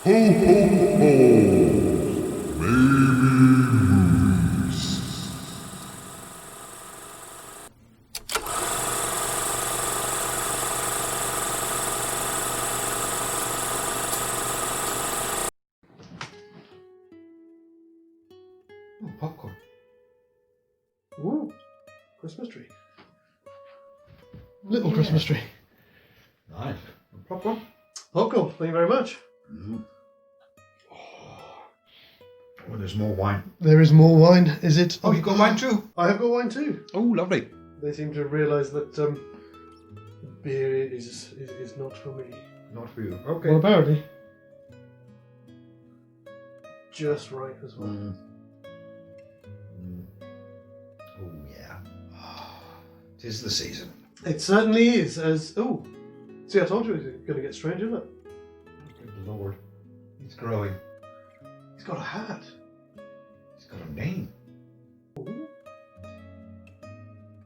Oh, popcorn. Ooh, Christmas tree. Little Christmas tree. Nice. Popcorn? Popcorn, thank you very much. Mm. Oh, there's more wine. There is more wine, is it? Oh, you've got wine too? I have got wine too. Oh, lovely. They seem to realise that beer is not for me. Not for you. Okay. Well, apparently. Just right as well. Mm. Oh, yeah. Tis the season. It certainly is. See, I told you it was going to get strange, isn't it? Good Lord. He's growing. He's got a hat. He's got a name. Ooh.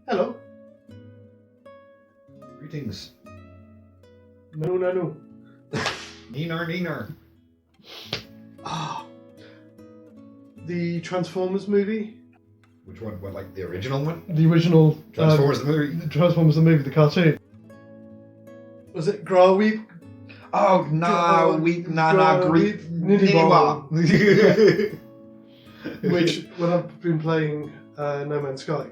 Hello. Greetings. No. Neener. Ah. The Transformers movie. Which one? What, like the original one? The original Transformers the movie? Transformers the movie, the cartoon. Was it Graweep? Oh, Which, when I've been playing No Man's Sky,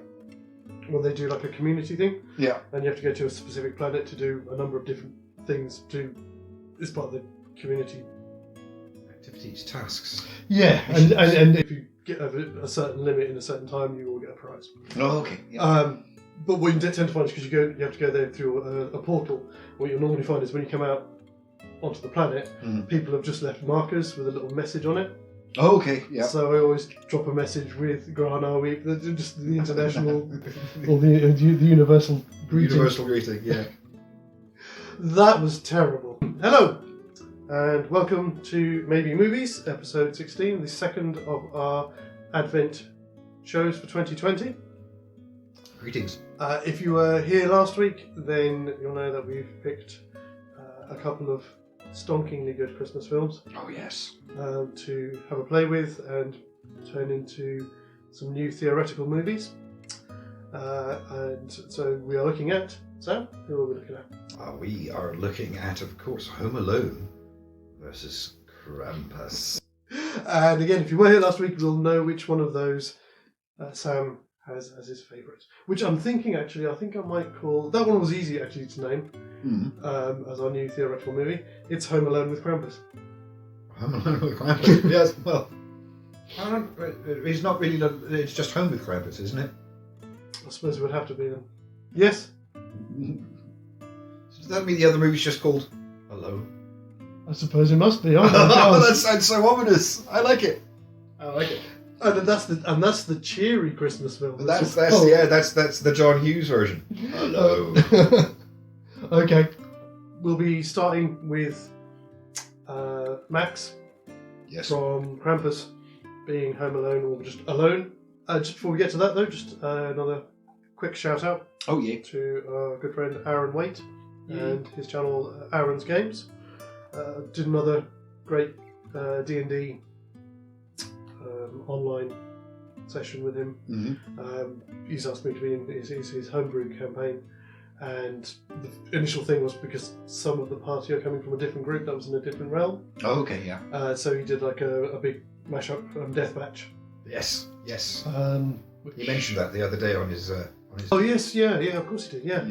when they do like a community thing, Yeah. and you have to go to a specific planet to do a number of different things as part of the community. Activities, tasks. Yeah, and if you get over a certain limit in a certain time, you will get a prize. Oh, okay. Yeah. But what you tend to find is because you have to go there through a portal. What you'll normally find is when you come out onto the planet, people have just left markers with a little message on it. Oh, okay. Yeah. So I always drop a message with Grana Week, just the international or the universal greeting. Universal greeting. Yeah. That was terrible. Hello, and welcome to Maybe Movies, episode 16, the second of our Advent shows for 2020. Greetings. If you were here last week, then you'll know that we've picked a couple of stonkingly good Christmas films Oh, yes. to have a play with and turn into some new theoretical movies. And so we are looking at, Sam, who are we looking at? We are looking at, of course, Home Alone versus Krampus. And again, if you were here last week, we'll know which one of those Sam has as his favourite. Which I'm thinking, actually, I think I might call... That one was easy, actually, to name as our new theoretical movie. It's Home Alone with Krampus. Home Alone with Krampus? Yes, well... It's not really... It's just Home with Krampus, isn't it? I suppose it would have to be then. Yes? Does that mean the other movie's just called Alone? I suppose it must be. Oh my Oh, God. that sounds so ominous. I like it. And that's the cheery Christmas film. That's the John Hughes version. Hello. Okay. We'll be starting with Max Yes. from Krampus being home alone or just alone. Just before we get to that though, just another quick shout out Oh yeah. to our good friend Aaron Waite and his channel Aaron's Games. Did another great D&D online session with him. Mm-hmm. He's asked me to be in his homebrew campaign, and the initial thing was because some of the party are coming from a different group that was in a different realm. Oh, okay, yeah. So he did like a big mashup deathmatch. Yes. He mentioned that the other day on his. Oh yes, yeah, of course he did, yeah.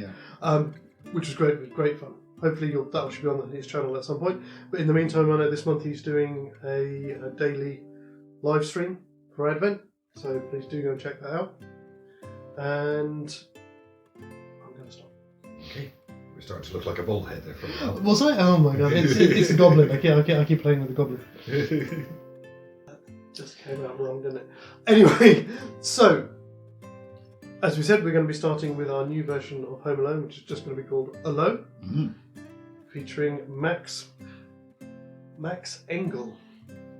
Which was great. It was great fun. Hopefully that should be on his channel at some point. But in the meantime, I know this month he's doing a daily live stream for Advent, so please do go and check that out. And I'm going to stop. Okay. We're starting to look like a bullhead there for a while. Was I? Oh my God! It's the goblin. I keep playing with the goblin. That just came out wrong, didn't it? Anyway, so as we said, we're going to be starting with our new version of Home Alone, which is just going to be called Alone, featuring Max Engel.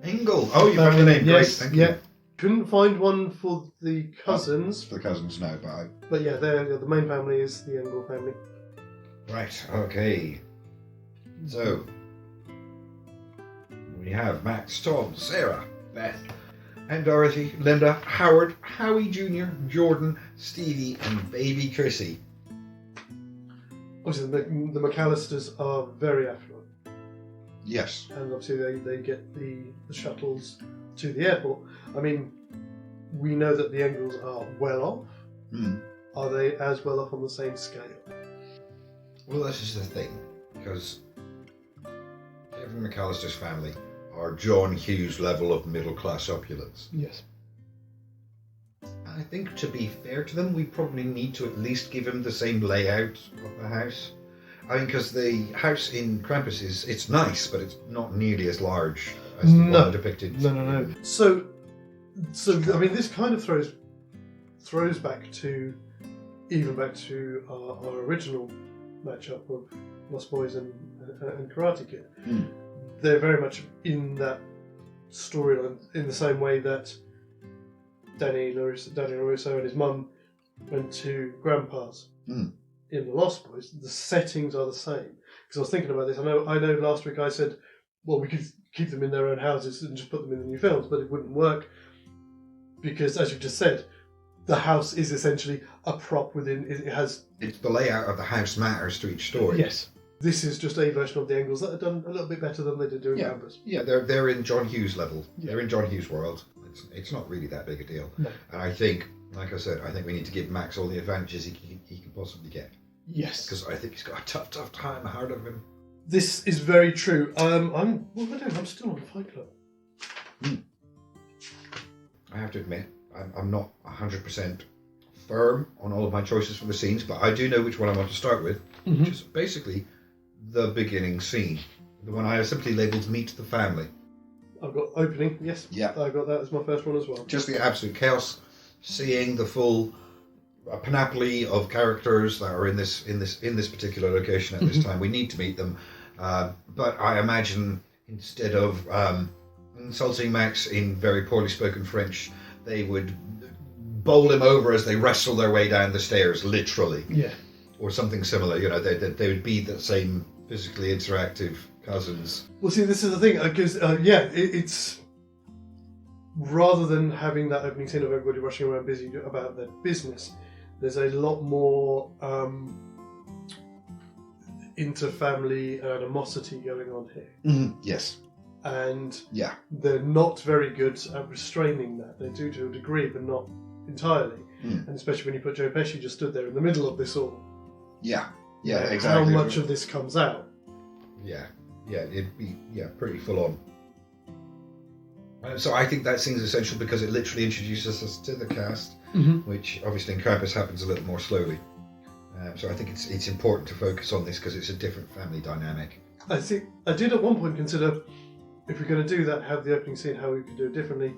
Engel. Oh, you found the name. Yes, Great, thank you. Couldn't find one for the cousins. The cousins, no, But yeah, the main family is the Engel family. Right, okay. So, We have Max, Tom, Sarah, Beth, and Dorothy, Linda, Howard, Howie Jr., Jordan, Stevie, and baby Chrissy. Obviously, the McAllisters are very affluent. Yes. And obviously they get the shuttles to the airport. I mean, we know that the Engels are well off. Mm. Are they as well off on the same scale? Well, this is the thing, because Kevin McAllister's family are John Hughes level of middle class opulence. Yes. I think to be fair to them, we probably need to at least give him the same layout of the house. I mean, because the house in Krampus it's nice, but it's not nearly as large as the one depicted. No. So I mean, this kind of throws back to our original matchup of Lost Boys and Karate Kid. Mm. They're very much in that storyline in the same way that Danny LaRusso and his mum went to Grandpa's. Mm. In the Lost Boys, the settings are the same. Because I was thinking about this. I know last week I said, well, we could keep them in their own houses and just put them in the new films, but it wouldn't work because, as you've just said, the house is essentially a prop within. It has. It's the layout of the house matters to each story. Yes. This is just a version of the Engels that are done a little bit better than they did doing Krampus. Yeah, they're in John Hughes level. Yeah. They're in John Hughes world. It's not really that big a deal. No. And I think, like I said, we need to give Max all the advantages he can possibly get. Yes. Because I think he's got a tough time ahead of him. This is very true. What am I doing? I'm still on Fight Club. I have to admit, I'm not 100% firm on all of my choices for the scenes, but I do know which one I want to start with, which is basically the beginning scene. The one I have simply labelled Meet the Family. I've got opening, yes. Yeah. I got that as my first one as well. Just the absolute chaos, seeing the full panoply of characters that are in this particular location at this time. We need to meet them, but I imagine instead of insulting Max in very poorly spoken French, they would bowl him over as they wrestle their way down the stairs, literally. Yeah. Or something similar. You know, they would be the same physically interactive cousins. Well, see, this is the thing, because it's rather than having that opening scene of everybody rushing around busy about their business, there's a lot more inter-family animosity going on here. Mm-hmm. Yes. And yeah, they're not very good at restraining that. They do to a degree, but not entirely. And especially when you put Joe Pesci just stood there in the middle of this all. Yeah, exactly. How much of this comes out? Yeah, it'd be pretty full on. So I think that scene's essential because it literally introduces us to the cast, which obviously in Krampus happens a little more slowly. So I think it's important to focus on this because it's a different family dynamic. I did at one point consider, if we're going to do that, have the opening scene, how we could do it differently,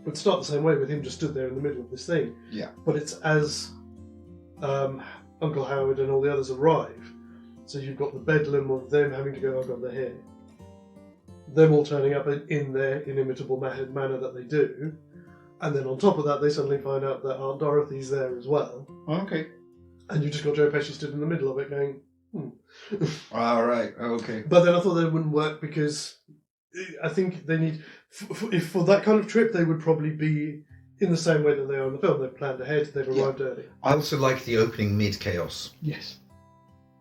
would start the same way with him just stood there in the middle of this thing. Yeah. But it's as Uncle Howard and all the others arrive, so you've got the bedlam of them having to go, oh God, they're here. Them all turning up in their inimitable manner that they do. And then on top of that, they suddenly find out that Aunt Dorothy's there as well. Okay. And you just got Joe Pesci stood in the middle of it going, All right, okay. But then I thought that wouldn't work because I think they need, if for that kind of trip, they would probably be in the same way that they are in the film. They've planned ahead, they've arrived early. I also like the opening mid-chaos. Yes.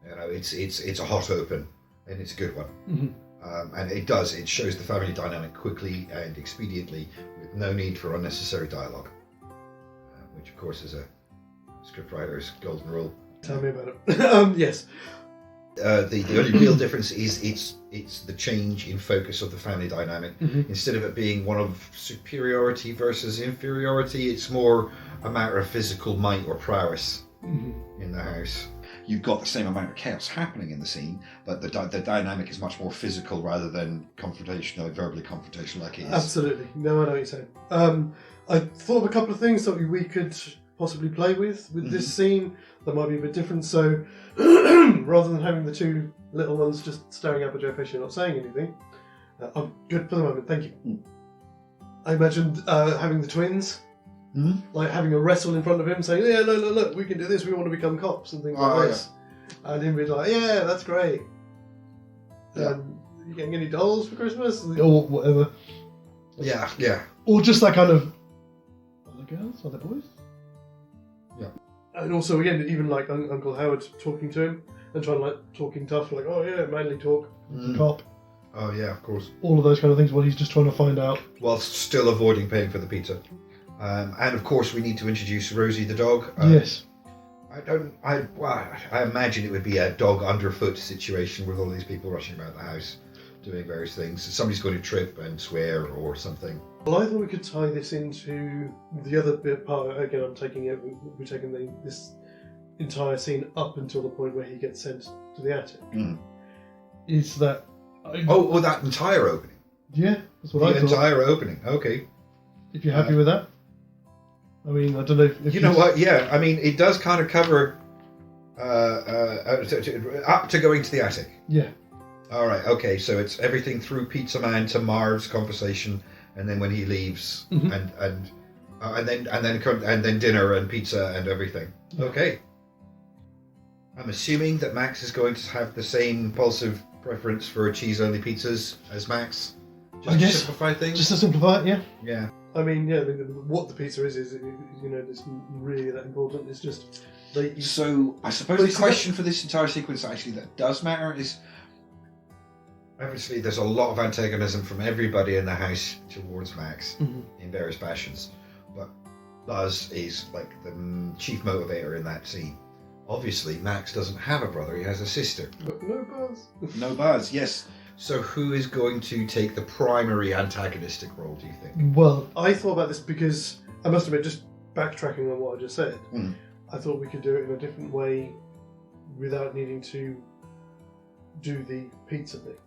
You know, it's a hot open, and it's a good one. Mm-hmm. And it shows the family dynamic quickly and expediently with no need for unnecessary dialogue, which of course is a scriptwriter's golden rule. Tell me about it. Yes. The only real difference is it's the change in focus of the family dynamic. Instead of it being one of superiority versus inferiority, it's more a matter of physical might or prowess in the house. You've got the same amount of chaos happening in the scene, but the dynamic is much more physical rather than confrontational, verbally confrontational like it is. Absolutely. No, I know what you're saying. I thought of a couple of things that we could possibly play with this scene that might be a bit different. So rather than having the two little ones just staring up at Joe Pesci and not saying anything, I'm good for the moment, thank you. I imagined having the twins, like having a wrestle in front of him saying, yeah, look, we can do this, we want to become cops and things like this. And him be like, yeah, that's great. you getting any dolls for Christmas? Or whatever. Yeah, yeah. Or just that kind of, are they girls? Are they boys? Yeah. And also, again, even like Uncle Howard talking to him and trying to like talking tough, like, oh yeah, manly talk, cop. Oh yeah, of course. All of those kind of things. What he's just trying to find out, whilst still avoiding paying for the pizza. And of course, we need to introduce Rosie the dog. Yes. I imagine it would be a dog underfoot situation with all these people rushing about the house, doing various things. Somebody's going to trip and swear or something. Well, I thought we could tie this into the other bit part. Again, I'm taking it. We're taking this entire scene up until the point where he gets sent to the attic. Is that? Oh, that entire opening. Yeah, that's what I thought. The entire opening. Okay. If you're happy with that. I mean, I don't know if you know what. Yeah, I mean, it does kind of cover up to going to the attic. Yeah. All right. Okay. So it's everything through Pizza Man to Marv's conversation, and then when he leaves, and then dinner and pizza and everything. Yeah. Okay. I'm assuming that Max is going to have the same impulsive preference for cheese-only pizzas as Max. Just to simplify things. Just to simplify it, yeah. Yeah. I mean, yeah. What the pizza is it's really that important. It's just they. So I suppose the question for this entire sequence actually that does matter is. Obviously, there's a lot of antagonism from everybody in the house towards Max in various fashions, but Buzz is like the chief motivator in that scene. Obviously, Max doesn't have a brother; he has a sister. But no Buzz. No Buzz. Yes. So, who is going to take the primary antagonistic role? Do you think? Well, I thought about this because I must admit, just backtracking on what I just said, I thought we could do it in a different way without needing to do the pizza thing.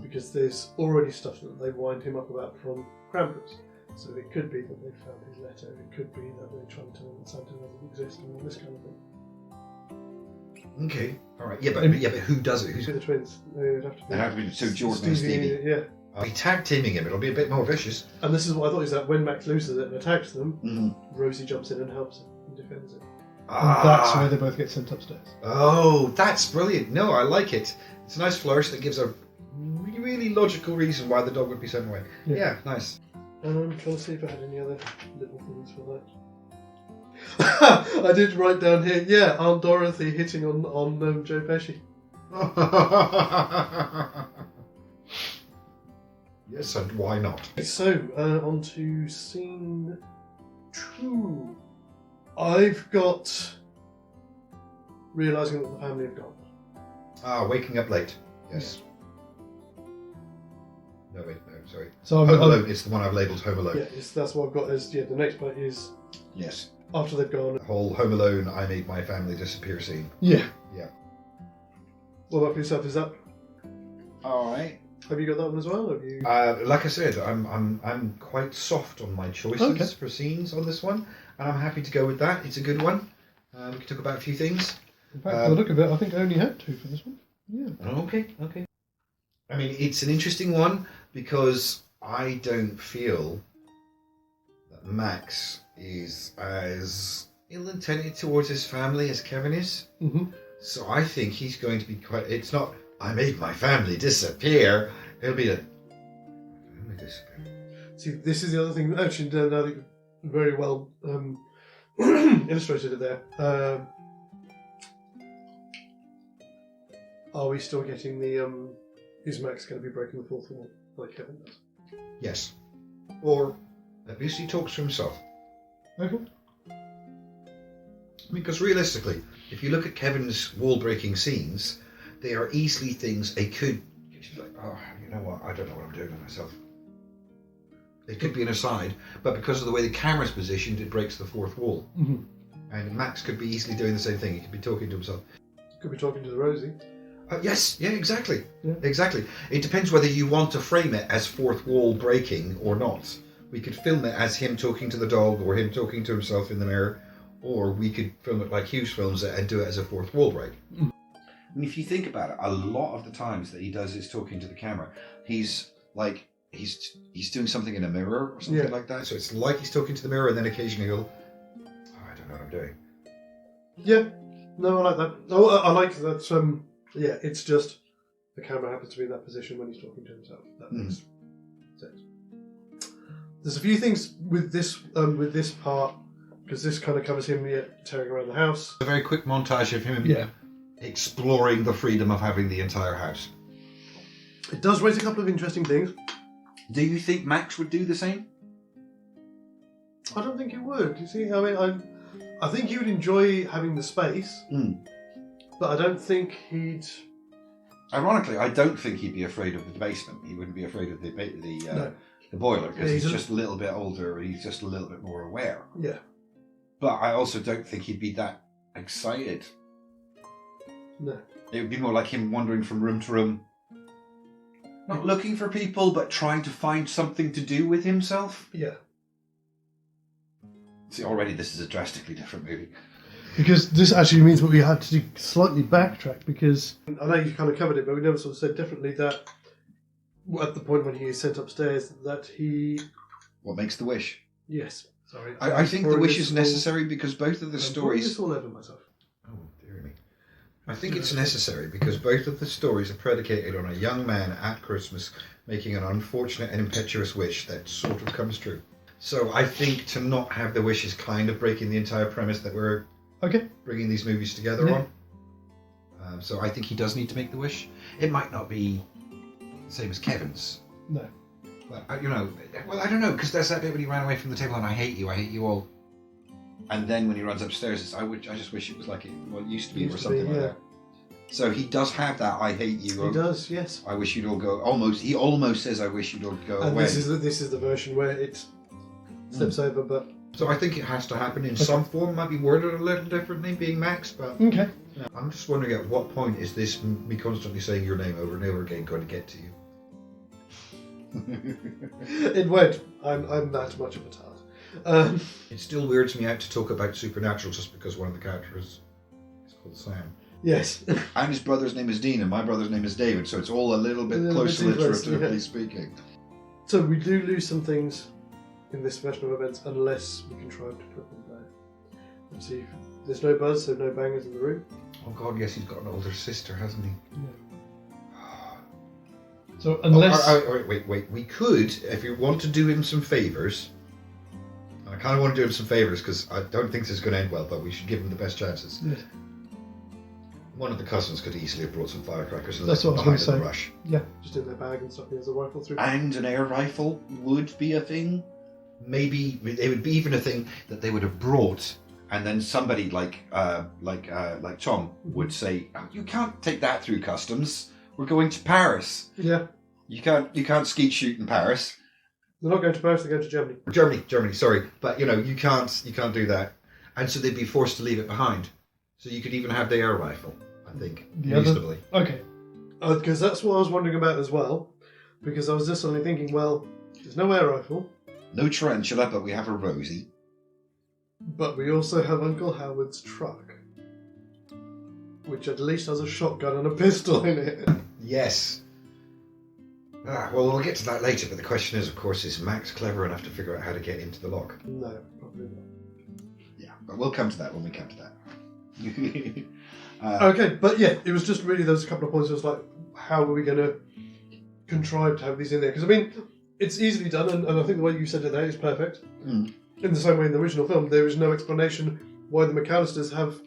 Because there's already stuff that they wind him up about from Krampus. So it could be that they found his letter, it could be that they're trying to tell him that Santa doesn't exist and all this kind of thing. Okay, alright. Yeah, but who does it? Who's the twins? They'd have to be. They have to be so Jordan and Stevie. Yeah. I'll be tag teaming him, it'll be a bit more vicious. And this is what I thought is that when Max loses it and attacks them, Rosie jumps in and helps him and defends it. And that's why they both get sent upstairs. Oh, that's brilliant. No, I like it. It's a nice flourish that gives a really logical reason why the dog would be sent away. Yeah, nice. And I'm trying to see if I had any other little things for that. I did write down here, yeah, Aunt Dorothy hitting on Joe Pesci. Yes, and why not? So, on to scene 2. I've got realising that the family have gone. Waking up late. Yes. No, wait, no, sorry. So Home Alone, it's the one I've labelled Home Alone. Yeah, that's what I've got as, the next part is... Yes. After they've gone. The whole Home Alone, I made my family disappear scene. Yeah. Yeah. What about for yourself? Is that... Alright. Have you got that one as well? Have you... like I said, I'm quite soft on my choices for scenes on this one, and I'm happy to go with that. It's a good one. We can talk about a few things. In fact, for the look of it, I think I only had 2 for this one. Yeah. Okay. I mean, it's an interesting one because I don't feel that Max is as ill-intended towards his family as Kevin is. So I think he's going to be quite... It's not, I made my family disappear. It'll be a... Family disappear. See, this is the other thing. Actually, now that you very well illustrated it there. Are we still getting the... Is Max going to be breaking the fourth wall like Kevin does? Yes. Or at least he talks to himself. Okay. Because realistically, if you look at Kevin's wall-breaking scenes, they are easily things they could get you like, oh, you know what, I don't know what I'm doing with myself. It could be an aside, but because of the way the camera's positioned, it breaks the fourth wall. And Max could be easily doing the same thing. He could be talking to himself. Could be talking to the Rosie. Yes, yeah, exactly. Yeah. Exactly. It depends whether you want to frame it as fourth wall breaking or not. We could film it as him talking to the dog or him talking to himself in the mirror, or we could film it like Hughes films it and do it as a fourth wall break. And if you think about it, a lot of the times that he does is talking to the camera. He's like, he's doing something in a mirror or something like that. So it's like he's talking to the mirror and then occasionally he'll, I don't know what I'm doing. Yeah. No, I like that. Oh, I like that. Yeah, it's just the camera happens to be in that position when he's talking to himself. That makes sense. There's a few things with this part, because this kind of covers him tearing around the house. A very quick montage of him exploring the freedom of having the entire house. It does raise a couple of interesting things. Do you think Max would do the same? I don't think he would. You see, I mean, I think he would enjoy having the space, but I don't think he'd. Ironically, I don't think he'd be afraid of the basement. He wouldn't be afraid of the boiler, because he's just a little bit older. He's just a little bit more aware. Yeah. But I also don't think he'd be that excited. No. It would be more like him wandering from room to room, not looking for people, but trying to find something to do with himself. Yeah. See, already this is a drastically different movie. Because this actually means that we had to slightly backtrack, because I know you kind of covered it, but we never sort of said differently that at the point when he is sent upstairs that he... What makes the wish? Yes. Sorry. I think the wish is necessary because both of the stories... this all over myself. Oh, dear me. I think it's necessary because both of the stories are predicated on a young man at Christmas making an unfortunate and impetuous wish that sort of comes true. So I think to not have the wish is kind of breaking the entire premise that we're bringing these movies together on. So I think he does need to make the wish. It might not be the same as Kevin's. No. But, I don't know, because there's that bit when he ran away from the table and I hate you all. And then when he runs upstairs, it's, I just wish it was like it used to be, or something like that. So he does have that I hate you. He does, yes. I wish you'd all go. He almost says I wish you'd all go and away. This is the version where it steps over, but... So I think it has to happen in some form. Might be worded a little differently, being Max, but... Okay. I'm just wondering at what point is this me constantly saying your name over and over again going to get to you? It won't. I'm that much of a tart. It still weirds me out to talk about Supernatural just because one of the characters is called Sam. Yes. And his brother's name is Dean, and my brother's name is David, so it's all a little bit close alliteratively speaking. So we do lose some things in this version of events unless we contrive to put them there. And see, there's no buzz, so no bangers in the room. Oh God, yes, he's got an older sister, hasn't he? Yeah. So unless... Wait. We could, if you want to do him some favours, and I kind of want to do him some favours because I don't think this is going to end well, but we should give him the best chances. Yes. One of the cousins could easily have brought some firecrackers and That's left what them I was behind going in to say. the rush. Yeah, just in their bag and stuff. He has a rifle through. And an air rifle would be a thing. Maybe it would be even a thing that they would have brought. And then somebody like Tom would say, oh, "You can't take that through customs. We're going to Paris. Yeah. You can't skeet shoot in Paris." They're not going to Paris. They're going to Germany. Germany. Sorry, but you can't do that, and so they'd be forced to leave it behind. So you could even have the air rifle, I think, reasonably. Okay. Because that's what I was wondering about as well. Because I was just suddenly thinking, well, there's no air rifle. No tarantula, but we have a Rosie. But we also have Uncle Howard's truck, which at least has a shotgun and a pistol in it. Yes. Well, we'll get to that later, but the question is, of course, is Max clever enough to figure out how to get into the lock? No, probably not. Yeah, but we'll come to that when we come to that. Okay, but yeah, it was just really those couple of points. It was like, how are we going to contrive to have these in there? Because, I mean, it's easily done, and I think the way you said it there is perfect. Mm. In the same way in the original film, there is no explanation why the McAllisters have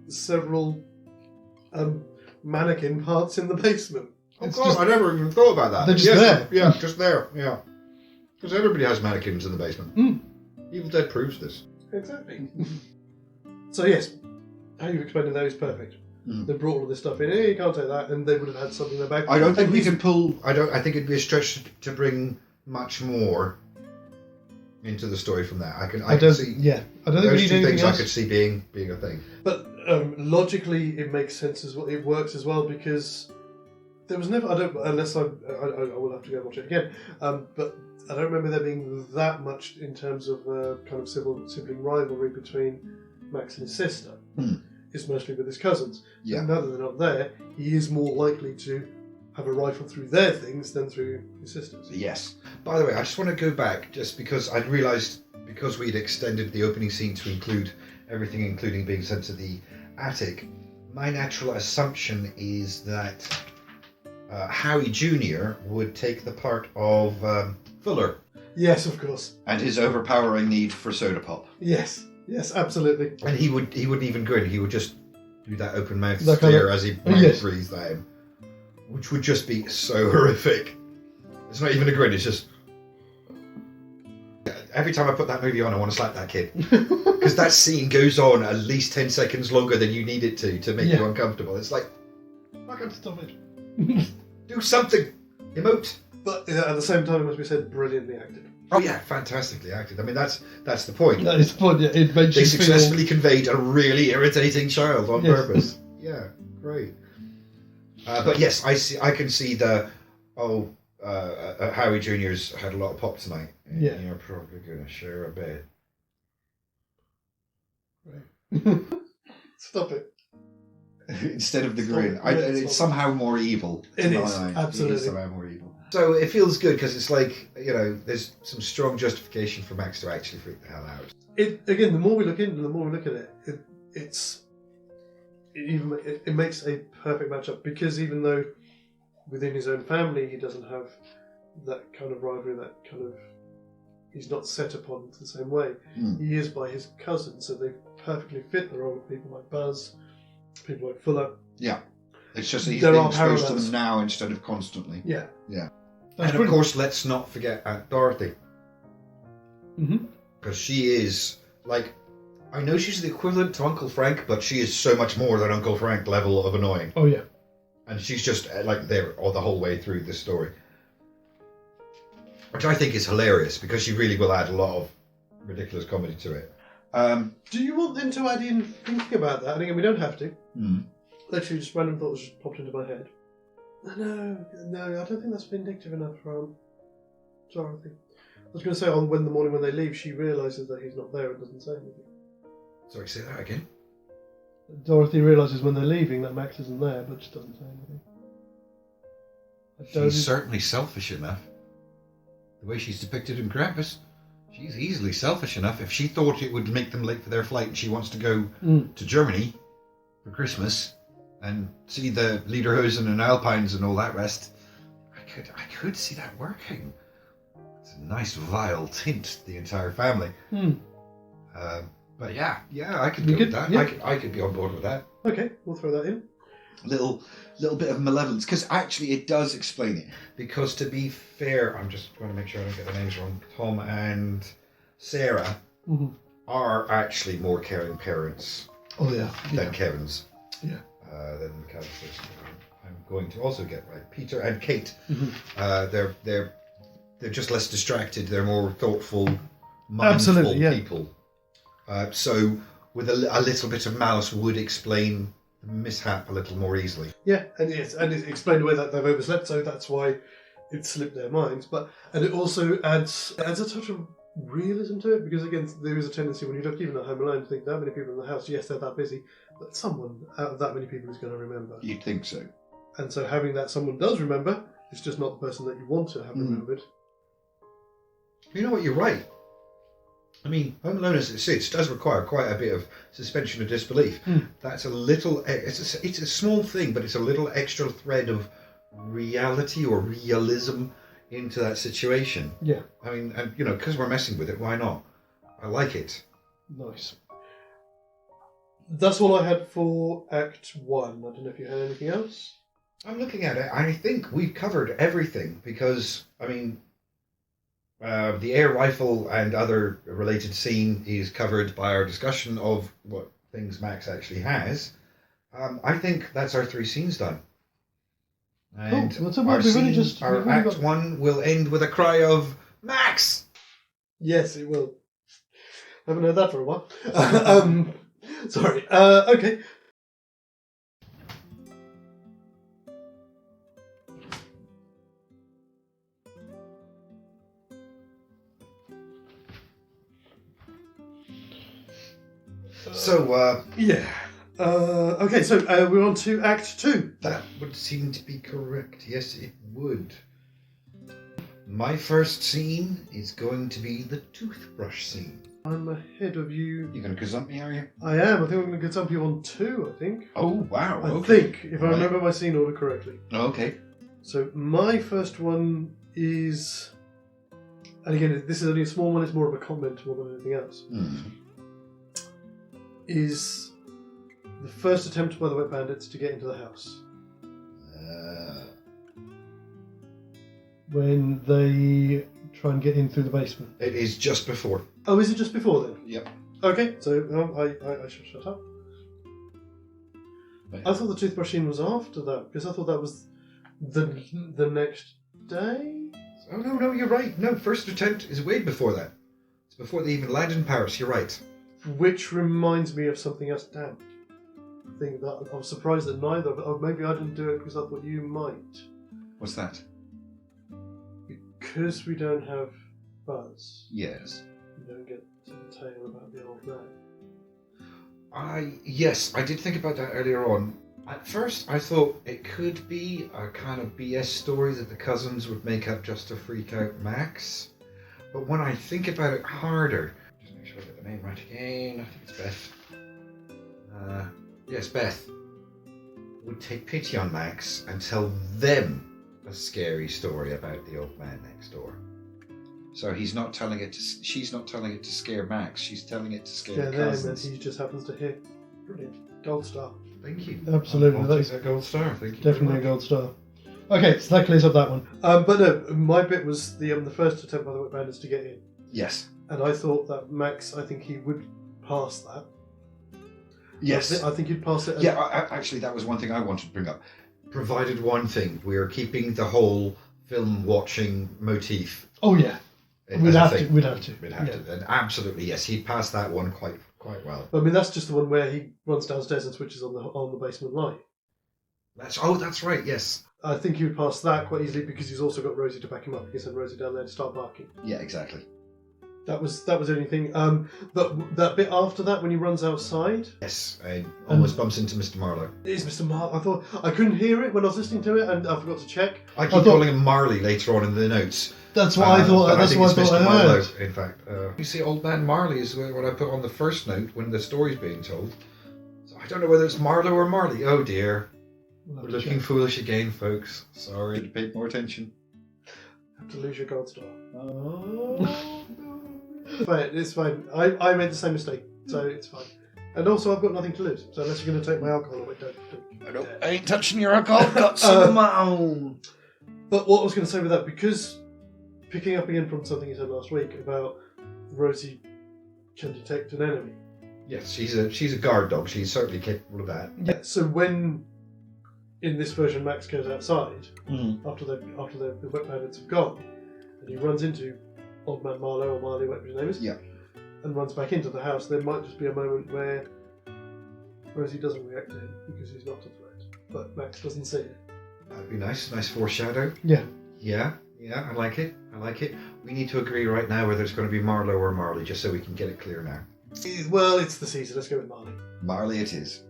several mannequin parts in the basement. Oh God, I never even thought about that. They're just there. Yeah, just there, yeah. Because everybody has mannequins in the basement. Mm. Evil Dead proves this. Exactly. So yes, how you've explained that is perfect. Mm. They brought all of this stuff in. Hey, you can't take that, and they would have had something in their back. I don't think we can pull. I think it'd be a stretch to bring much more into the story from that. I can see. Yeah, I don't think we those need two anything things else. I could see being a thing. But logically, it makes sense as well. It works as well because there was never. I will have to go and watch it again. But I don't remember there being that much in terms of kind of sibling rivalry between Max and his sister. Mm. It's mostly with his cousins. Yeah. And now that they're not there, he is more likely to have a rifle through their things than through his sister's. Yes. By the way, I just want to go back just because I'd realised because we'd extended the opening scene to include everything, including being sent to the attic. My natural assumption is that Howie Jr. would take the part of Fuller. Yes, of course. And his overpowering need for soda pop. Yes, absolutely. And he wouldn't even grin. He would just do that open mouth That stare kind of- as he yes. breathes at him, which would just be so horrific. It's not even a grin. It's just. Every time I put that movie on, I want to slap that kid because that scene goes on at least 10 seconds longer than you need it to make you uncomfortable. It's like, fucking stop it. Do something. Emote. But at the same time, it must be said, brilliantly acted. Oh yeah, fantastically acted. I mean, that's the point. That is the point. Yeah, it makes They you successfully conveyed a really irritating child on purpose. Yeah, great. But yes, I can see the Howie Jr.'s had a lot of pop tonight. Yeah. You're probably going to share a bed. Right. Stop it. Instead of the grin. Stop. Yeah, It's somehow more evil. It to my is, mind. absolutely. It is somehow more evil. So it feels good because it's like, there's some strong justification for Max to actually freak the hell out. Again, the more we look into it, the more we look at it, it makes a perfect matchup, because even though within his own family he doesn't have that kind of rivalry, that kind of, he's not set upon the same way. He is by his cousin, so they perfectly fit the role of people like Buzz, people like Fuller. Yeah. It's just that he's There being are exposed to parallels. them now instead of constantly. Yeah. Yeah. That's And of course, let's not forget Aunt Dorothy. Mm-hmm. Because she is, like, I know she's the equivalent to Uncle Frank, but she is so much more than Uncle Frank level of annoying. Oh, yeah. And she's just, like, there all the whole way through the story. Which I think is hilarious, because she really will add a lot of ridiculous comedy to it. Do you want them to add in thinking about that? And again, we don't have to. Mm. Literally, just random thoughts just popped into my head. No, I don't think that's vindictive enough from Dorothy. I was going to say, on the morning when they leave, she realises that he's not there and doesn't say anything. Sorry, say that again? Dorothy realises when they're leaving that Max isn't there, but she doesn't say anything. She's certainly selfish enough. The way she's depicted in Krampus, she's easily selfish enough. If she thought it would make them late for their flight and she wants to go to Germany for Christmas and see the Lederhosen and Alpines and all that rest, I could see that working. It's a nice vile tint, the entire family. But yeah, I could go with that. Yeah. I could be on board with that. Okay, we'll throw that in. Little bit of malevolence, because actually it does explain it. Because to be fair, I'm just going to make sure I don't get the names wrong. Tom and Sarah are actually more caring parents than Kevin's. Yeah. Than the characters I'm going to also get right. Peter and Kate. They're just less distracted. They're more thoughtful, mindful people. So with a little bit of malice would explain the mishap a little more easily. Yeah, and it's explained away that they've overslept, so that's why it slipped their minds. And it also adds a touch of realism to it, because again, there is a tendency when you look even at Home Alone to think that many people in the house, yes, they're that busy, but someone out of that many people is going to remember. You'd think so. And so having that someone does remember, it's just not the person that you want to have remembered. You know what? You're right. I mean, Home Alone as it sits does require quite a bit of suspension of disbelief. That's a little. It's a small thing, but it's a little extra thread of reality or realism into that situation. Yeah. I mean, and because we're messing with it, why not? I like it. Nice. That's all I had for Act 1. I don't know if you had anything else. I'm looking at it. I think we've covered everything because, I mean, the air rifle and other related scene is covered by our discussion of what things Max actually has. I think that's our 3 scenes done. And our Act 1 will end with a cry of Max! Yes, it will. I haven't heard that for a while. Sorry. Okay. So, yeah. Okay, so we're on to Act 2. That would seem to be correct. Yes, it would. My first scene is going to be the toothbrush scene. I'm ahead of you. You're going to gazump me, are you? I am. I think I'm going to gazump you on 2, I think. Oh, wow. I Okay. think, if I remember my scene order correctly. Okay. So my first one is, and again, this is only a small one. It's more of a comment more than anything else. Is the first attempt by the Wet Bandits to get into the house. When they try and get in through the basement. It is just before. Oh, is it just before then? Yep. Okay, so I should shut up. Right. I thought the toothbrush scene was after that, because I thought that was the next day. Oh no, you're right. No, first attempt is way before that. It's before they even land in Paris. You're right. Which reminds me of something else. Damn. I think that I was surprised that neither. But maybe I didn't do it because I thought you might. What's that? Because we don't have Buzz. Yes. We don't get to the tale about the old man. Yes, I did think about that earlier on. At first, I thought it could be a kind of BS story that the cousins would make up just to freak out Max. But when I think about it harder, just make sure I get the name right again. I think it's Beth. Yes, Beth would take pity on Max and tell them a scary story about the old man next door. So he's not telling it to. She's not telling it to scare Max. She's telling it to scare the Them, and cousins. he just happens to hear. Brilliant. Gold star. Thank you. Absolutely. I'll take that gold star. Thank you. Definitely a gold star. Okay, so that clears up that one. But no, my bit was the first attempt by the Wet Bandits to get in. Yes. And I thought that Max, I think he would pass that. Yes. I think he'd pass it. Yeah. Actually, that was one thing I wanted to bring up. Provided one thing, we are keeping the whole film watching motif. Oh yeah. We'd have to. We'd have to. And absolutely, yes. He'd pass that one quite well. I mean, that's just the one where he runs downstairs and switches on the basement light. That's right. Yes. I think he would pass that quite easily because he's also got Rosie to back him up. He can send Rosie down there to start barking. Yeah, exactly. That was anything. But that bit after that, when he runs outside. Yes, I almost bumps into Mr. Marlowe. It is Mr. Marlowe. I thought I couldn't hear it when I was listening to it, and I forgot to check. I keep calling him Marley later on in the notes. That's what I thought. That's what I thought I heard. Marlowe, in fact, you see, Old Man Marley is what I put on the first note when the story's being told. So I don't know whether it's Marlowe or Marley. Oh dear, we're looking foolish again, folks. Sorry. Should have paid more attention. Have to lose your gold star. Oh. But it's fine. I made the same mistake, so it's fine. And also, I've got nothing to lose. So unless you're going to take my alcohol away, don't. I ain't touching your alcohol. I've got some of my own. But what I was going to say with that, because picking up again from something you said last week about Rosie can detect an enemy. Yes, she's a guard dog. She's certainly capable of that. Yeah. So when in this version Max goes outside after the Wet Bandits have gone, and he runs into Old Man Marlowe or Marley, whatever his name is, and runs back into the house, there might just be a moment where Rosie doesn't react to him because he's not a threat, but Max doesn't see it. That'd be nice foreshadow. Yeah. Yeah, I like it. We need to agree right now whether it's going to be Marlowe or Marley, just so we can get it clear now. Well, it's the season. Let's go with Marley. Marley it is.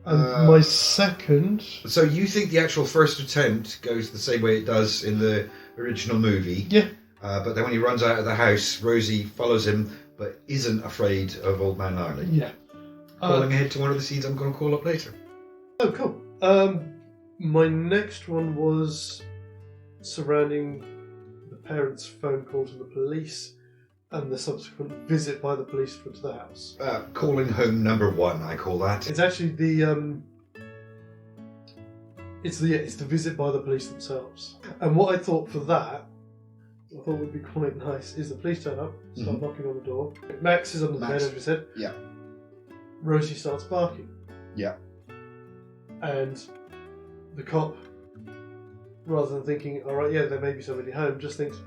And my second... So you think the actual first attempt goes the same way it does in the original movie? Yeah. But then when he runs out of the house, Rosie follows him, but isn't afraid of Old Man Marley. Yeah. Calling ahead to one of the scenes I'm going to call up later. Oh, cool. My next one was surrounding the parents' phone call to the police and the subsequent visit by the police to the house. Calling home number one, I call that. It's actually it's the visit by the police themselves. And what I thought for that, I thought would be quite nice, is the police turn up, start knocking on the door. Max is under the bed, as we said. Yeah. Rosie starts barking. Yeah. And the cop, rather than thinking, all right, yeah, there may be somebody home, just thinks,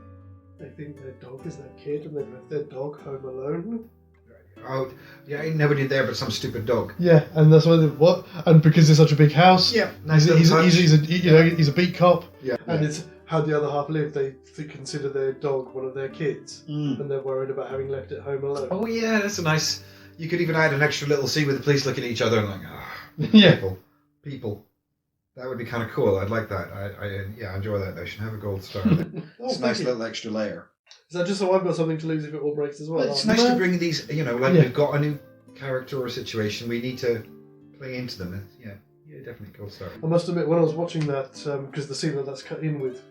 they think their dog is their kid and they've left their dog home alone. Oh, yeah, ain't nobody there but some stupid dog. Yeah, and that's why what? And because it's such a big house, yeah, nice he's a beat cop. Yeah, and it's how the other half live. They consider their dog one of their kids, and they're worried about having left it home alone. Oh yeah, that's a nice. You could even add an extra little scene with the police looking at each other and like, people. That would be kind of cool. I'd like that. I enjoy that notion. Have a gold star. It's a nice little extra layer. Is that just so I've got something to lose if it all breaks as well? It's nice to bring these, we've got a new character or situation. We need to play into them. Yeah, definitely gold star. I must admit, when I was watching that, because the scene that's cut in with,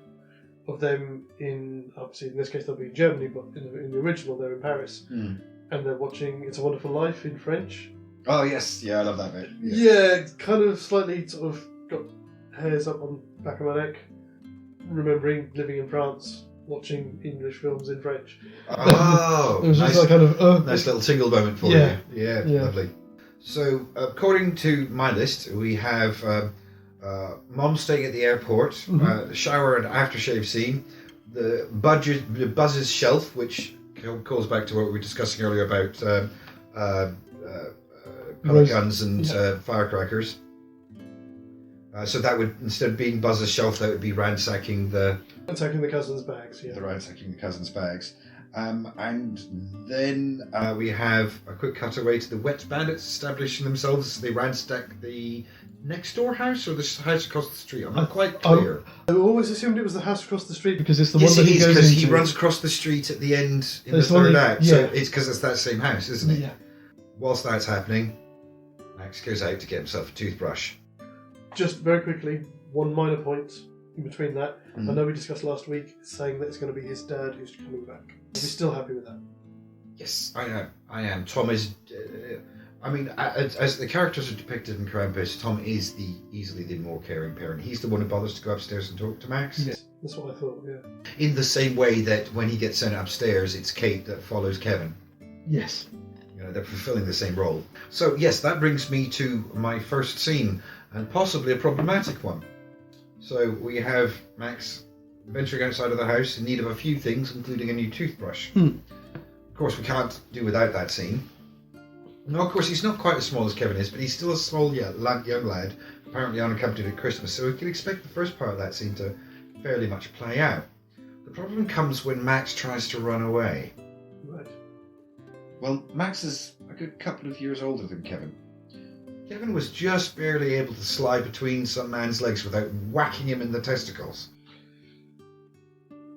of them in, obviously in this case they'll be in Germany, but in the original they're in Paris, and they're watching It's a Wonderful Life in French. Oh yes, yeah, I love that bit. Yeah, kind of slightly sort of got hairs up on the back of my neck, remembering living in France, watching English films in French. Oh, it was nice, just that kind of nice little tingle moment for Yeah. you. Yeah, lovely. So, according to my list, we have Mom staying at the airport, the shower and aftershave scene, the Buzz's shelf, which calls back to what we were discussing earlier about pellet guns and firecrackers. So that would, instead of being Buzz's shelf, that would be ransacking the cousin's bags. Yeah, The ransacking the cousin's bags. And then we have a quick cutaway to the Wet Bandits establishing themselves as they ransack the next door house or the house across the street. I'm not quite clear. I always assumed it was the house across the street because it's the Yes, one that it he is, goes because into. he runs across the street at the end in It's the the one third he- act. yeah. So it's because it's that same house, isn't it? Yeah. Whilst that's happening, Max goes out to get himself a toothbrush. Just very quickly, one minor point in between that. I know we discussed last week saying that it's going to be his dad who's coming back. Are we still happy with that? Yes, I am. Tom is. I mean, as the characters are depicted in Krampus, Tom is easily the more caring parent. He's the one who bothers to go upstairs and talk to Max. Yes, that's what I thought. Yeah. In the same way that when he gets sent upstairs, it's Kate that follows Kevin. Yes. You know, they're fulfilling the same role. So yes, that brings me to my first scene, and possibly a problematic one. So we have Max venturing outside of the house in need of a few things, including a new toothbrush. Of course, we can't do without that scene. No, of course, he's not quite as small as Kevin is, but he's still a small young lad, apparently unaccompanied at Christmas, so we can expect the first part of that scene to fairly much play out. The problem comes when Max tries to run away. Right. Well, Max is a good couple of years older than Kevin. Kevin was just barely able to slide between some man's legs without whacking him in the testicles.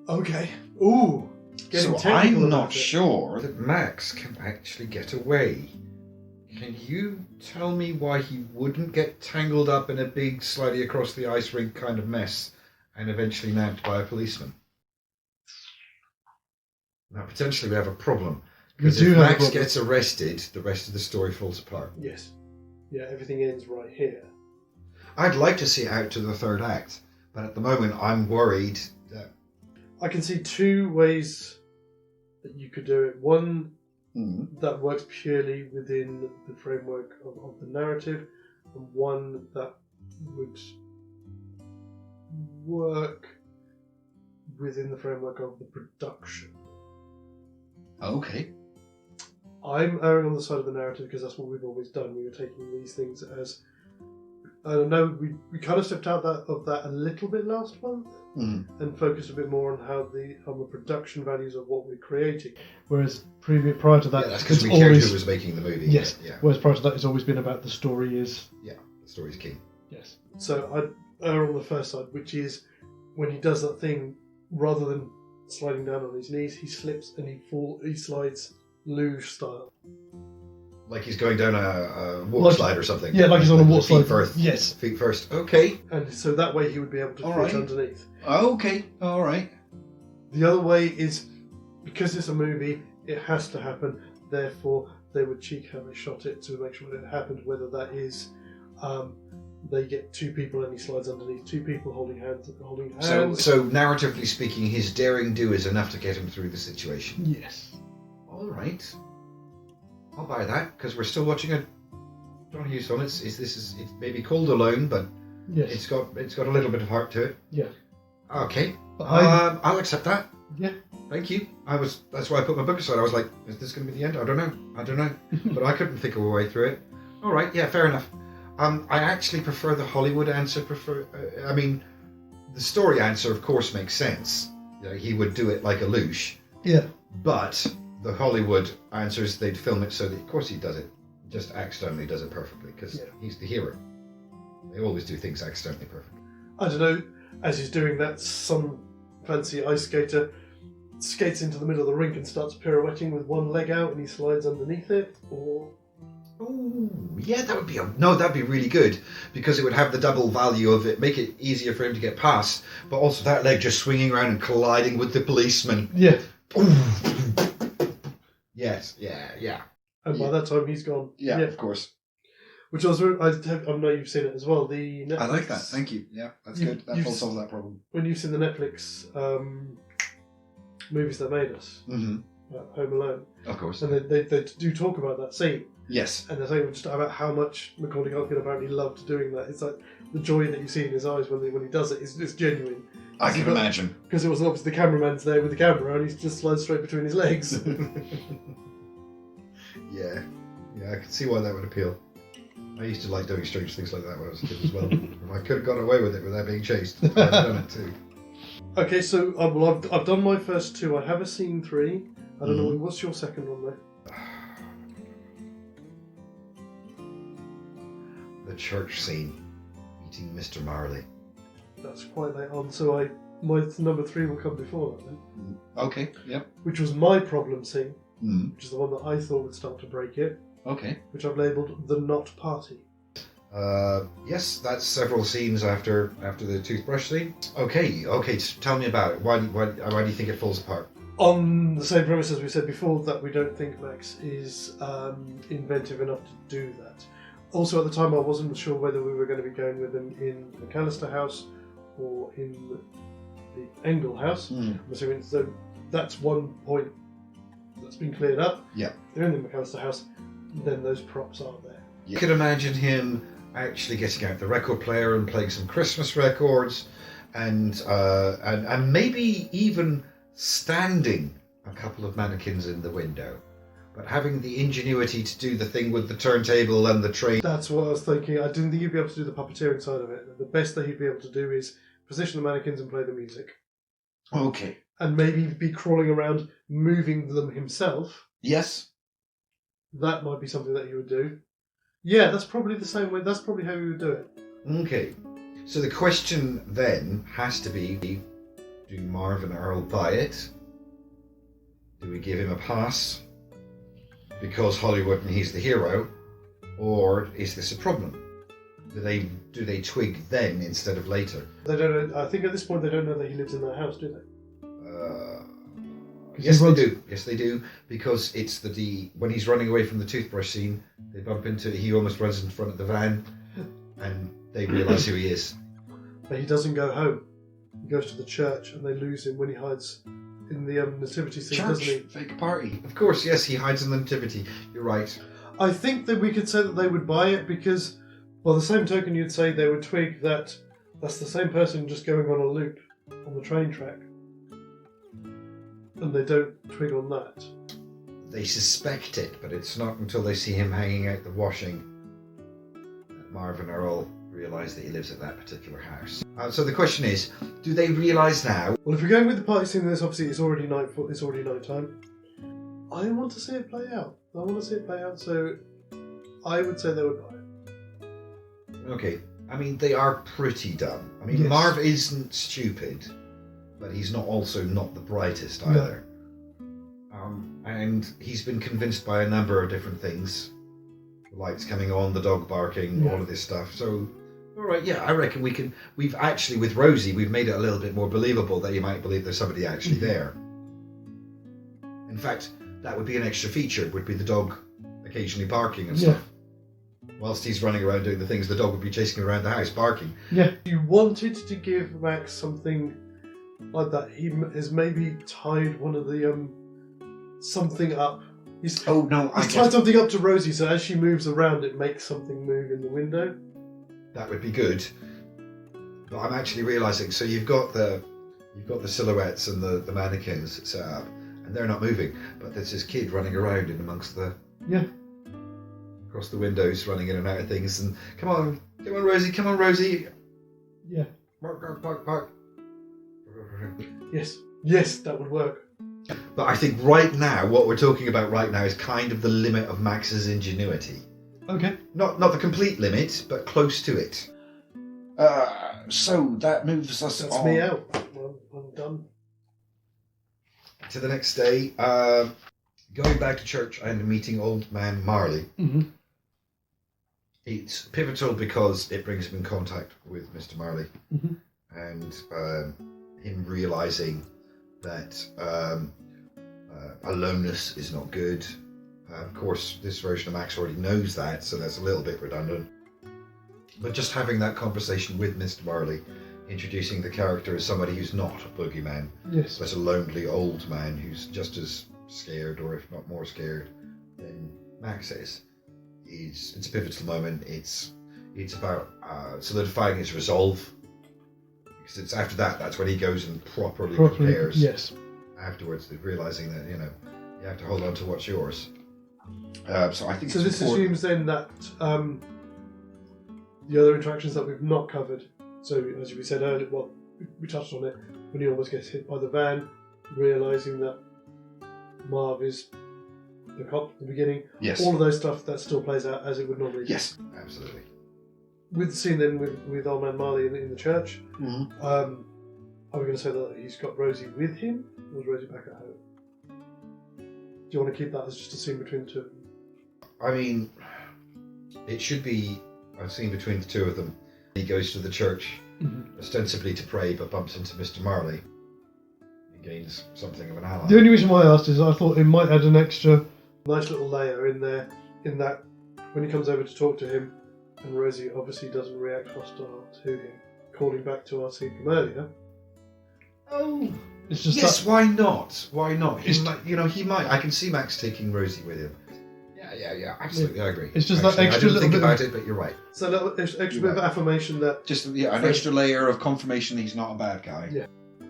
Okay. Ooh. So I'm not sure That Max can actually get away. Can you tell me why he wouldn't get tangled up in a big slidey across the ice rink kind of mess and eventually nabbed by a policeman? Now potentially we have a problem. Because if Max gets arrested, the rest of the story falls apart. Yes. Yeah, everything ends right here. I'd like to see it out to the third act, but at the moment I'm worried that... I can see two ways that you could do it. One that works purely within the framework of the narrative, and one that would work within the framework of the production. Okay. I'm erring on the side of the narrative because that's what we've always done. We were taking these things as... I don't know, we kind of stepped out of that a little bit last month and focused a bit more on how on the production values of what we're creating. Whereas prior to that, Yeah, that's because we cared who was making the movie. Yes. Yeah. Whereas prior to that, it's always been about the story is... Yeah, the story's king. Yes. So I'd err on the first side, which is when he does that thing, rather than sliding down on his knees, he slips and he slides luge style. Like he's going down a walk slide or something. Yeah, like he's on a walk slide. Feet first. Yes. Feet first. Okay. And so that way he would be able to fit underneath. Okay. All right. The other way is, because it's a movie, it has to happen. Therefore, they would cheek how they shot it to make sure that it happened. Whether that is, they get two people and he slides underneath, two people holding hands. So narratively speaking, his daring do is enough to get him through the situation. Yes. All right. I'll buy that because we're still watching a John Hughes film. It's maybe called Alone, but yes, it's got a little bit of heart to it. Yeah. Okay. I'll accept that. Yeah. Thank you. That's why I put my book aside. I was like, is this going to be the end? I don't know. But I couldn't think of a way through it. All right. Yeah. Fair enough. I actually prefer the Hollywood answer. The story answer, of course, makes sense. You know, he would do it like a louche. Yeah. But the Hollywood answers, they'd film it so that, of course, he does it. Just accidentally does it perfectly because he's the hero. They always do things accidentally perfectly. I don't know. As he's doing that, some fancy ice skater skates into the middle of the rink and starts pirouetting with one leg out, and he slides underneath it. Or Oh, yeah, that'd be really good, because it would have the double value of it, make it easier for him to get past, but also that leg just swinging around and colliding with the policeman. Yeah. Yes, yeah. And by that time, he's gone. Yeah, of course. Which I know you've seen it as well. The Netflix, I like that. Thank you. Yeah, that's good. That will solve that problem. When you've seen the Netflix movies that made us, Home Alone, Of course. and they do talk about that scene. Yes. And they're saying just about how much Macaulay Culkin apparently loved doing that. It's like the joy that you see in his eyes when he does it is genuine. I can imagine. Because it was obviously the cameraman's there with the camera and he's just slides straight between his legs. Yeah, I can see why that would appeal. I used to like doing strange things like that when I was a kid as well. I could have got away with it without being chased. I've done it too. Okay, so I've done my first two. I haven't seen 3. I don't know. What's your second one though? The church scene, meeting Mr. Marley. That's quite late on. So my number 3 will come before that then. Okay. Yep. Which was my problem scene, Mm. which is the one that I thought would start to break it. Okay. Which I've labelled the not party. Yes, that's several scenes after the toothbrush scene. Okay, tell me about it. Why do you think it falls apart? On the same premise as we said before, that we don't think Max is inventive enough to do that. Also, at the time, I wasn't sure whether we were going to be going with him in the McAllister house or in the Engel house. I'm assuming, so that's one point that's been cleared up. Yeah. They're in the McAllister house, then those props are there. You could imagine him actually getting out the record player and playing some Christmas records, and maybe even standing a couple of mannequins in the window, but having the ingenuity to do the thing with the turntable and the train. That's what I was thinking. I didn't think he'd be able to do the puppeteering side of it. The best that he'd be able to do is position the mannequins and play the music. Okay. And maybe be crawling around, moving them himself. Yes. That might be something that he would do. Yeah, that's probably the same way. That's probably how he would do it. Okay. So the question then has to be, do Marv and Earl buy it? Do we give him a pass because Hollywood and he's the hero? Or is this a problem? Do they twig then instead of later? They don't know. I think at this point they don't know that he lives in that house, do they? Yes, they do. Yes, they do. Because it's when he's running away from the toothbrush scene, they bump into. He almost runs in front of the van, and they realise who he is. But he doesn't go home. He goes to the church, and they lose him when he hides in the nativity scene, doesn't he? Fake party. Of course, yes, he hides in the nativity. You're right. I think that we could say that they would buy it because, by the same token, you'd say they would twig that that's the same person just going on a loop on the train track. And they don't twig on that. They suspect it, but it's not until they see him hanging out the washing that Marv and Earl realise that he lives at that particular house. So the question is, do they realise now? Well, if we're going with the party scene, obviously it's already night time. I want to see it play out. So I would say they would buy it. Okay, I mean, they are pretty dumb. I mean, Yes. Marv isn't stupid, but he's also not the brightest either. And he's been convinced by a number of different things. The lights coming on, the dog barking, all of this stuff. So, all right, yeah, I reckon we've actually, with Rosie, we've made it a little bit more believable that you might believe there's somebody actually there. In fact, that would be an extra feature, would be the dog occasionally barking and stuff. Whilst he's running around doing the things, the dog would be chasing him around the house, barking. Yeah. You wanted to give Max something like that. He has maybe tied one of the something up. He's tied something up to Rosie, so as she moves around, it makes something move in the window. That would be good. But I'm actually realising. So you've got the silhouettes and the mannequins set up, and they're not moving. But there's this kid running around in amongst the across the windows, running in and out of things. And come on, Rosie. Yeah. Bark. Yes, that would work. But I think right now, what we're talking about right now is kind of the limit of Max's ingenuity. Okay. Not the complete limit, but close to it. So that moves us That's on. me out. I'm done. To the next day, going back to church and meeting old man Marley. Mm-hmm. It's pivotal because it brings him in contact with Mr. Marley, and him realising that aloneness is not good. Of course, this version of Max already knows that, so that's a little bit redundant. But just having that conversation with Mr. Marley, introducing the character as somebody who's not a boogeyman, yes, but a lonely old man who's just as scared, or if not more scared, than Max is. It's a pivotal moment. It's about solidifying his resolve. Because it's after that's when he goes and properly prepares. Yes. Afterwards, realizing that you have to hold on to what's yours. So I think so. This assumes then that the other interactions that we've not covered. So as we said earlier, well, we touched on it when he almost gets hit by the van, realizing that Marv is the cop at the beginning. Yes. All of those stuff that still plays out as it would normally do. Yes, absolutely. With the scene then with old man Marley in the church, are we going to say that he's got Rosie with him, or is Rosie back at home? Do you want to keep that as just a scene between the two of them? I mean, it should be a scene between the two of them. He goes to the church, ostensibly to pray, but bumps into Mr. Marley. He gains something of an ally. The only reason why I asked is I thought it might add an extra nice little layer in there, in that when he comes over to talk to him, and Rosie obviously doesn't react hostile to him, calling back to our scene from earlier. Oh, it's just yes. that, Why not? Why not? He might. I can see Max taking Rosie with him. Yeah. Absolutely, I agree. It's just that extra I didn't little think bit about it, but you're right. So that extra bit of affirmation that just an extra layer of confirmation he's not a bad guy. Yeah.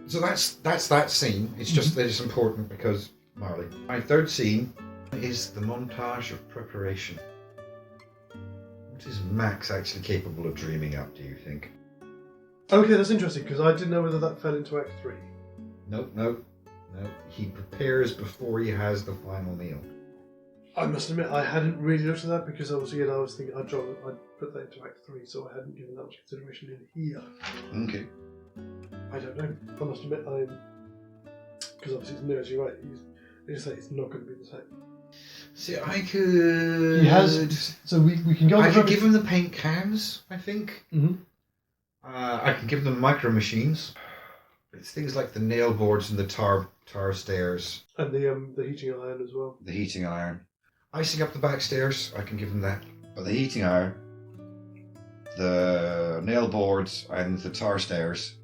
So that's that scene. It's just that it's important because Marley. My third scene is the montage of preparation. What is Max actually capable of dreaming up, do you think? Okay, that's interesting, because I didn't know whether that fell into Act 3. No. He prepares before he has the final meal. I must admit, I hadn't really looked at that, because obviously, I was thinking I'd put that into Act 3, so I hadn't given that much consideration in here. Okay. I don't know. I must admit, because obviously it's new, as you're right. It's not going to be the same. See, I could. He has. So we can go. I could give him the paint cans. I think. I can give them micro machines. It's things like the nail boards and the tar stairs. And the heating iron as well. The heating iron. Icing up the back stairs. I can give them that. But the heating iron, the nail boards, and the tar stairs.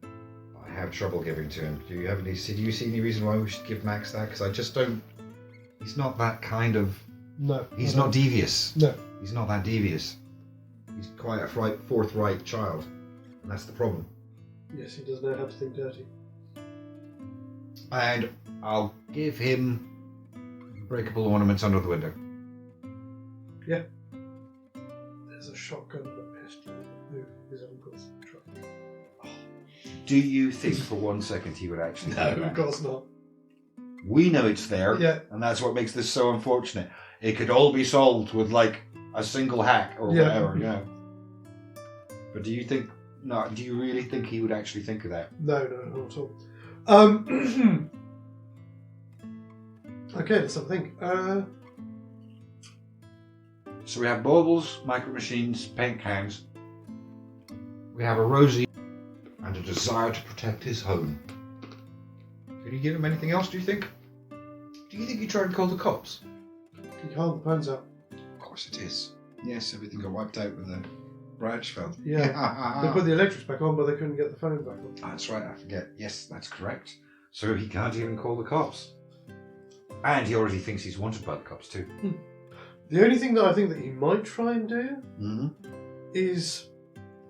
I have trouble giving to him. Do you see any reason why we should give Max that? Because I just don't. He's not that kind of. No. He's not devious. No. He's not that devious. He's quite a forthright child, and that's the problem. Yes, he does know how to think dirty. And I'll give him breakable ornaments under the window. Yeah. There's a shotgun and a pistol in the boot of his uncle's truck. Do you think for 1 second he would actually? No, do that? of course not. We know it's there, and that's what makes this so unfortunate. It could all be solved with like a single hack or whatever, But do you think? No, do you really think he would actually think of that? No, not at all. Okay, let's have a think. So we have baubles, micro machines, paint cans. We have a Rosie and a desire to protect his home. Could you give him anything else, do you think? Do you think he tried to call the cops? He can't, the phone's out. Of course it is. Yes, everything got wiped out with the branch fell. Yeah. They put the electrics back on, but they couldn't get the phone back on. That's right, I forget. Yes, that's correct. So he can't even call the cops. And he already thinks he's wanted by the cops too. The only thing that I think that he might try and do is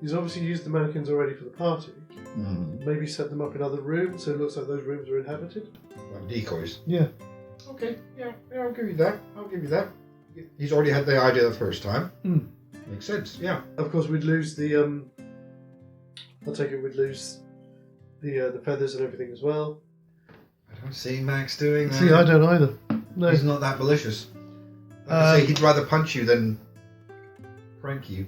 he's obviously used the mannequins already for the party. Maybe set them up in other rooms so it looks like those rooms are inhabited. Like decoys. Yeah. Okay, yeah, I'll give you that. He's already had the idea the first time. Makes sense, yeah. Of course, we'd lose the. I take it we'd lose the feathers and everything as well. I don't see Max doing that. See, I don't either. No. He's not that malicious. Like I say, he'd rather punch you than prank you.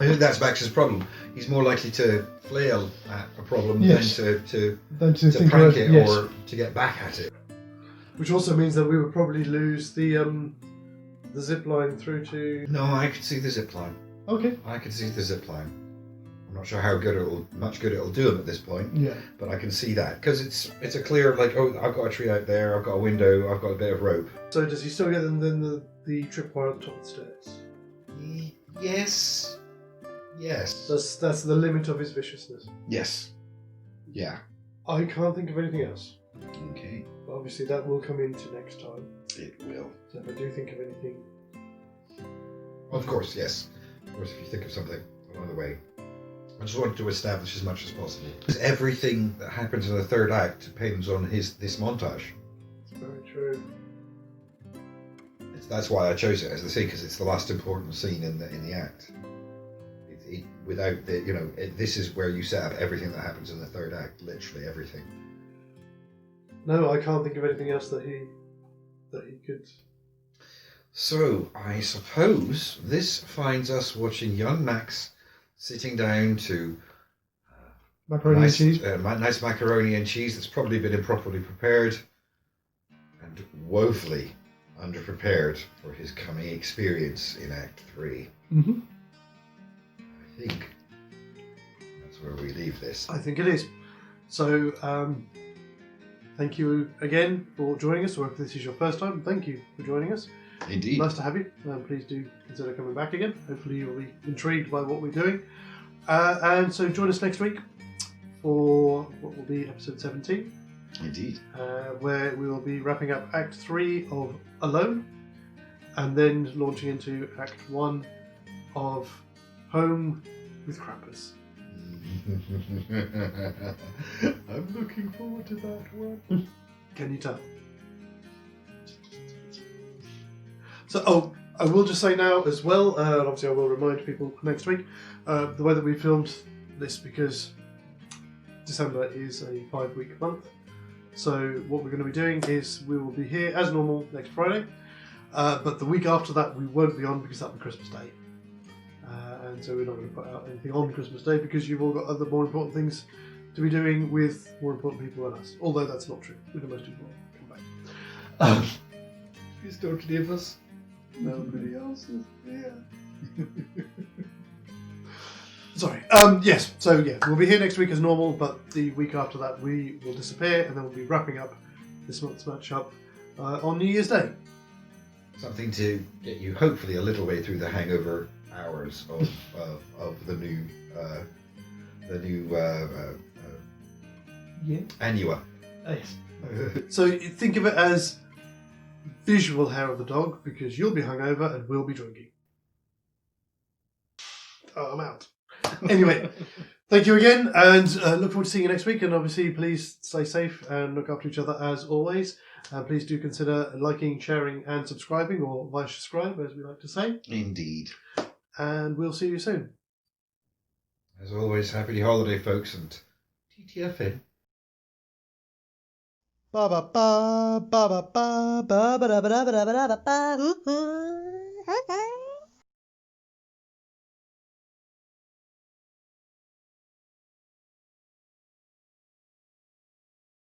I think that's Max's problem. He's more likely to flail at a problem than to prank it or to get back at it. Which also means that we would probably lose the the zip line through to... No, I could see the zip line. Okay. I could see the zip line. I'm not sure how much good it'll do him at this point. Yeah. But I can see that because it's a clear like, oh, I've got a tree out there, I've got a window, I've got a bit of rope. So does he still get then the tripwire at the top of the stairs? Yes. Yes. That's the limit of his viciousness. Yes. Yeah. I can't think of anything else. Okay. But obviously that will come into next time. It will. So if I do think of anything... Of course, yes. Of course, if you think of something along the way. I just wanted to establish as much as possible. Because everything that happens in the third act depends on this montage. It's very true. That's why I chose it as the scene, because it's the last important scene in the act. Without the, this is where you set up everything that happens in the third act, literally everything. No, I can't think of anything else that he could. So I suppose this finds us watching young Max sitting down to macaroni and cheese. Nice macaroni and cheese that's probably been improperly prepared and woefully underprepared for his coming experience in Act 3. Mm-hmm. I think that's where we leave this. I think it is. So, thank you again for joining us, or if this is your first time, thank you for joining us. Indeed. Nice to have you. Please do consider coming back again. Hopefully you'll be intrigued by what we're doing. And so join us next week for what will be episode 17. Indeed. Where we will be wrapping up Act 3 of Alone, and then launching into Act 1 of Home with Krampus. I'm looking forward to that one. Can you tell? So, I will just say now as well, and obviously I will remind people next week, the way that we filmed this, because December is a 5-week month. So what we're going to be doing is we will be here as normal next Friday, but the week after that we won't be on because that'll be Christmas Day. And so we're not going to put out anything on Christmas Day because you've all got other more important things to be doing with more important people than us. Although that's not true. We're the most important. Come back. Please don't leave us. Nobody else is here. Sorry. Yes. So yeah, we'll be here next week as normal, but the week after that we will disappear, and then we'll be wrapping up this month's matchup on New Year's Day. Something to get you hopefully a little way through the hangover hours of the new Annua. Yes. So think of it as visual hair of the dog, because you'll be hungover and we'll be drinking. Oh, I'm out. Anyway, thank you again, and look forward to seeing you next week. And obviously, please stay safe and look after each other as always. And please do consider liking, sharing, and subscribing, or via subscribe, as we like to say. Indeed. And we'll see you soon. As always, happy holiday, folks, and TTFN. Ba ba ba ba ba ba ba ba ba ba ba ba ba ba.